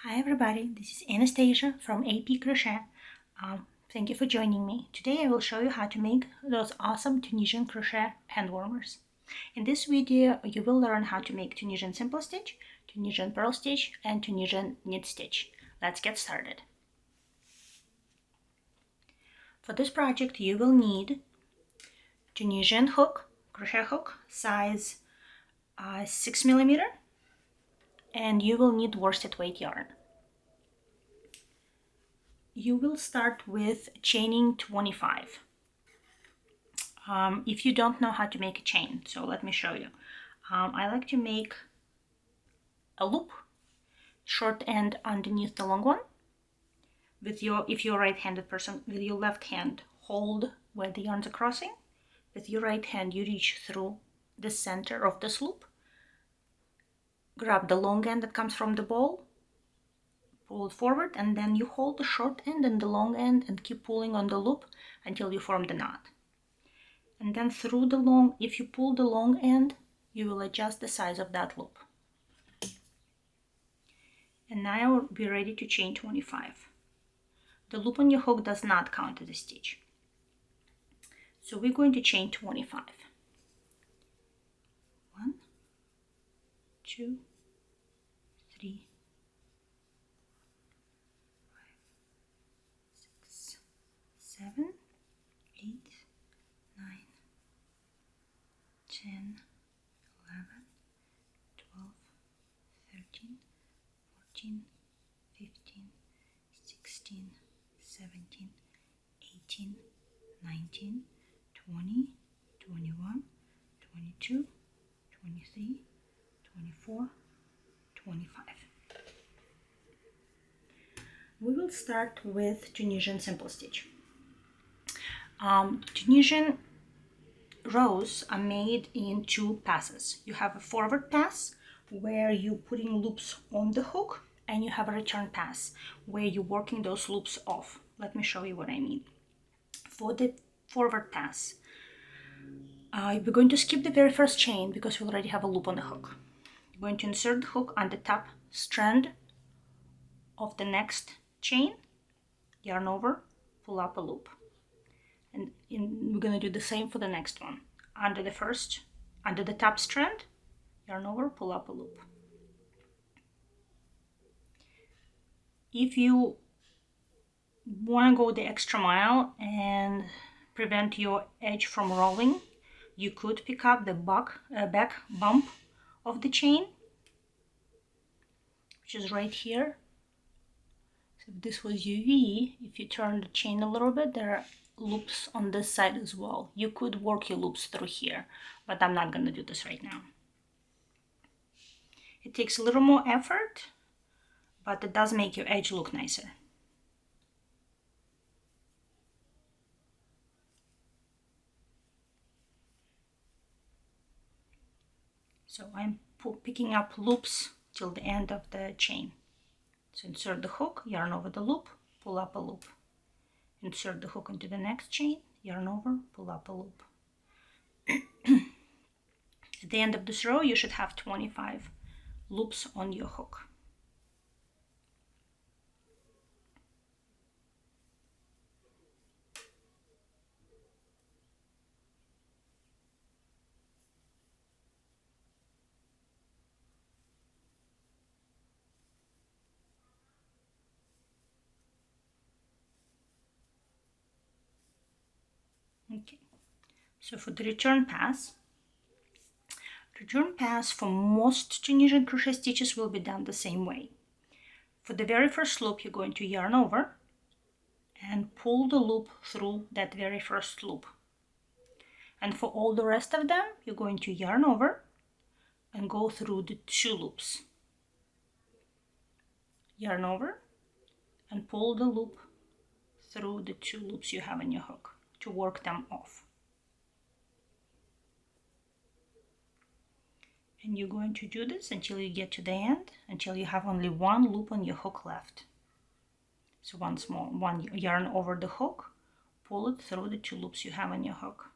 Hi everybody, this is Anastasia from AP Crochet. Thank you for joining me. Today I will show you how to make those awesome Tunisian crochet hand warmers. In this video you will learn how to make Tunisian simple stitch, Tunisian purl stitch and Tunisian knit stitch. Let's get started. For this project you will need Tunisian hook, crochet hook, size 6mm, and you will need worsted weight yarn. You will start with chaining 25. If you don't know how to make a chain, so let me show you. I like to make a loop, short end underneath the long one. If you're a right-handed person, with your left hand hold where the yarns are crossing. With your right hand you reach through the center of this loop, grab the long end that comes from the ball, pull it forward, and then you hold the short end and the long end and keep pulling on the loop until you form the knot. And then through the long, if you pull the long end, you will adjust the size of that loop. And now be ready to chain 25. The loop on your hook does not count as a stitch. So we're going to chain 25. 1, 2, 3, 5, 6, 7, 8, 9, 10, 11, 12, 13, 14, 15, 16, 17, 18, 19, 20, 21, 22, 23, 24, 25. We will start with Tunisian simple stitch. Tunisian rows are made in two passes. You have a forward pass where you're putting loops on the hook, and you have a return pass where you're working those loops off. Let me show you what I mean. For the forward pass, we're going to skip the very first chain because we already have a loop on the hook. You're going to insert the hook on the top strand of the next chain, yarn over, pull up a loop. And we're going to do the same for the next one. Under the top strand, yarn over, pull up a loop. If you want to go the extra mile and prevent your edge from rolling, you could pick up the back bump of the chain, which is right here. So if this was UV, if you turn the chain a little bit, there are loops on this side as well. You could work your loops through here, but I'm not going to do this right now. It takes a little more effort, but it does make your edge look nicer. So I'm picking up loops till the end of the chain. So insert the hook, yarn over the loop, pull up a loop. Insert the hook into the next chain, yarn over, pull up a loop. At the end of this row, you should have 25 loops on your hook. Okay, so for the return pass for most Tunisian crochet stitches will be done the same way. For the very first loop, you're going to yarn over and pull the loop through that very first loop. And for all the rest of them, you're going to yarn over and go through the 2 loops. Yarn over and pull the loop through the 2 loops you have in your hook to work them off. And you're going to do this until you get to the end, until you have only 1 loop on your hook left. So one yarn over the hook, pull it through the 2 loops you have on your hook.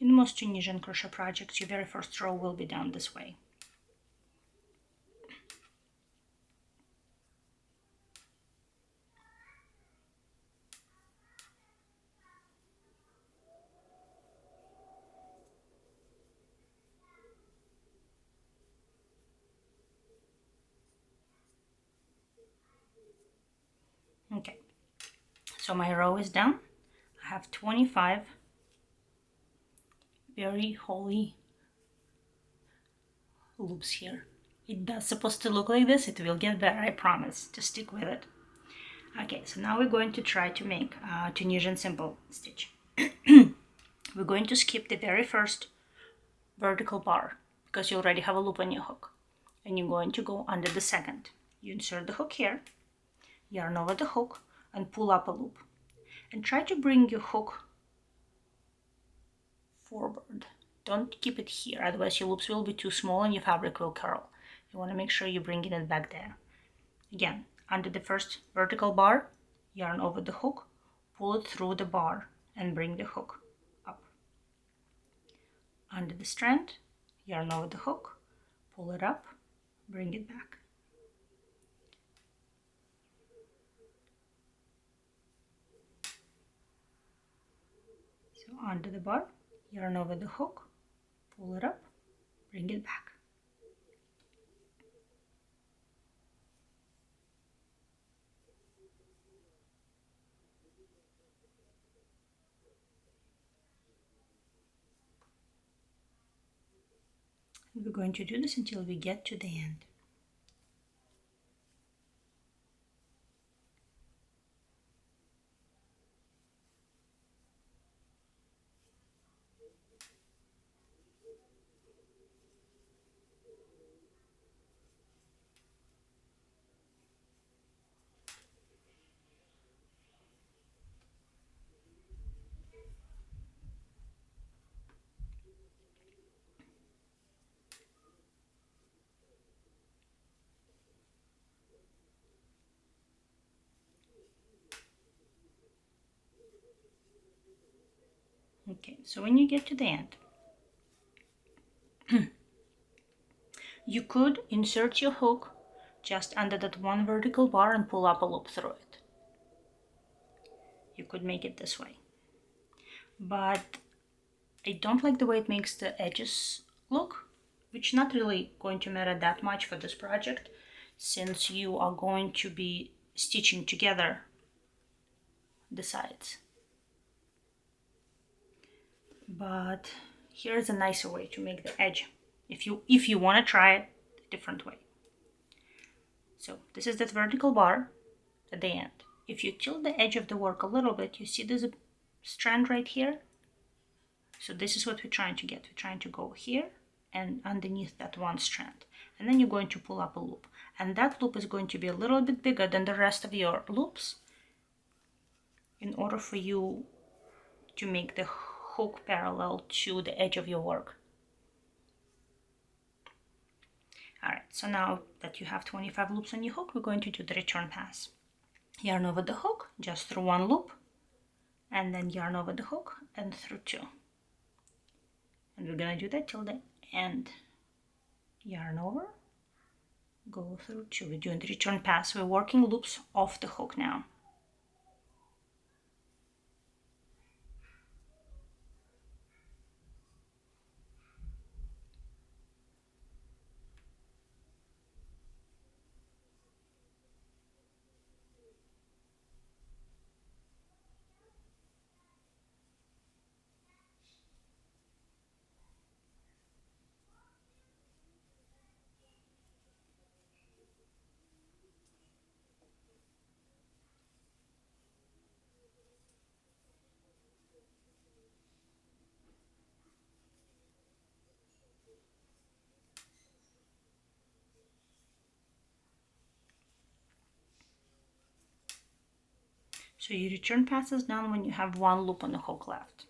In most Tunisian crochet projects, your very first row will be done this way. Okay, so my row is done. I have 25 very holy loops here. It does supposed to look like this. It will get better, I promise. Just stick with it. Okay, so now we're going to try to make a Tunisian simple stitch. We're going to skip the very first vertical bar because you already have a loop on your hook, and you're going to go under the second. You insert the hook here, yarn over the hook, and pull up a loop, and try to bring your hook forward. Don't keep it here, otherwise your loops will be too small and your fabric will curl. You want to make sure you're bringing it back there. Again, under the first vertical bar, yarn over the hook, pull it through the bar, and bring the hook up. Under the strand, yarn over the hook, pull it up, bring it back. So under the bar, yarn over the hook, pull it up, bring it back. And we're going to do this until we get to the end. Okay, so when you get to the end, you could insert your hook just under that one vertical bar and pull up a loop through it. You could make it this way. But I don't like the way it makes the edges look, which not really going to matter that much for this project, since you are going to be stitching together the sides. But here's a nicer way to make the edge if you want to try it a different way. So this is that vertical bar at the end. If you tilt the edge of the work a little bit, you see there's a strand right here. So this is what we're trying to get. We're trying to go here and underneath that one strand, and then you're going to pull up a loop, and that loop is going to be a little bit bigger than the rest of your loops in order for you to make the hook parallel to the edge of your work. Alright, so now that you have 25 loops on your hook, we're going to do the return pass. Yarn over the hook just through one loop, and then yarn over the hook and through two. And we're gonna do that till the end. Yarn over, go through two. We're doing the return pass. We're working loops off the hook now. So your return pass is done when you have one loop on the hook left.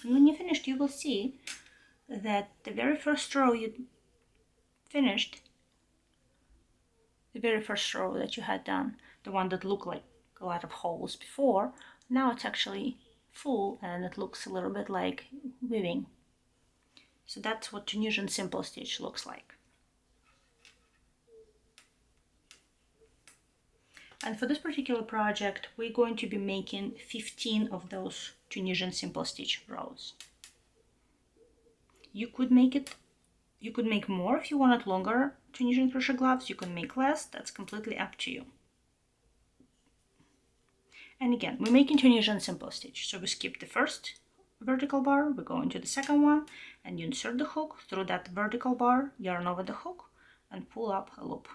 And when you're finished, you will see that the very first row you finished, the very first row that you had done, the one that looked like a lot of holes before, now it's actually full and it looks a little bit like weaving. So that's what Tunisian simple stitch looks like. And for this particular project, we're going to be making 15 of those Tunisian simple stitch rows. You could make more if you wanted longer Tunisian crochet gloves. You can make less. That's completely up to you. And again, we're making Tunisian simple stitch. So we skip the first vertical bar, we go into the second one, and you insert the hook through that vertical bar, yarn over the hook, and pull up a loop.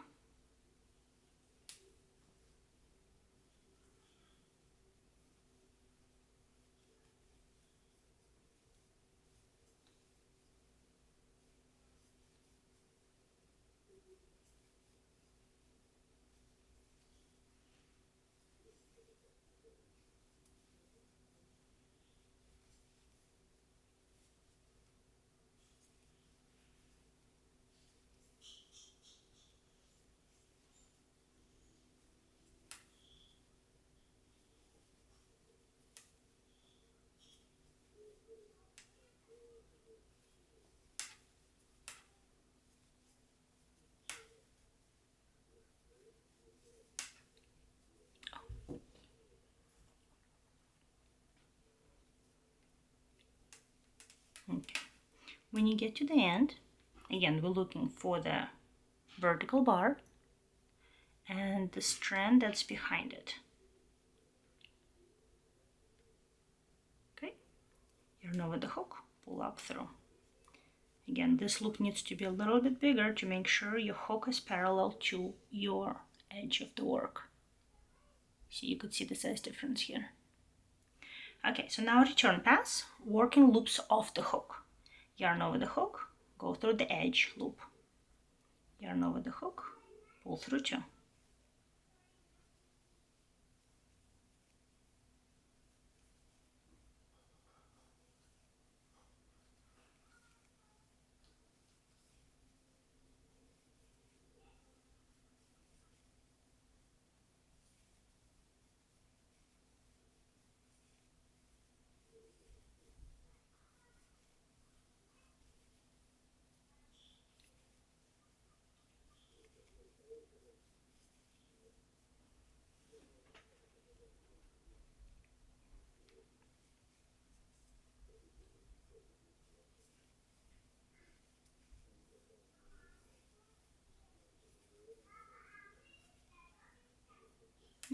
Okay. When you get to the end, again, we're looking for the vertical bar and the strand that's behind it. Okay, yarn over the hook, pull up through. Again, this loop needs to be a little bit bigger to make sure your hook is parallel to your edge of the work. So you could see the size difference here. Okay, so now return pass, working loops off the hook. Yarn over the hook, go through the edge loop. Yarn over the hook, pull through two.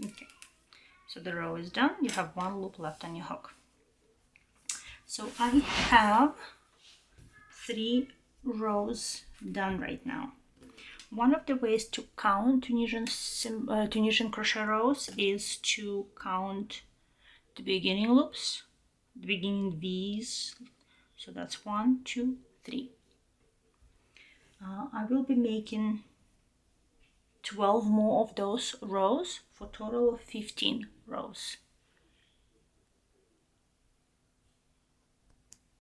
Okay, so the row is done. You have one loop left on your hook. So I have 3 rows done right now. One of the ways to count Tunisian crochet rows is to count the beginning loops, the beginning V's. So that's 1, 2, 3. I will be making 12 more of those rows for a total of 15 rows.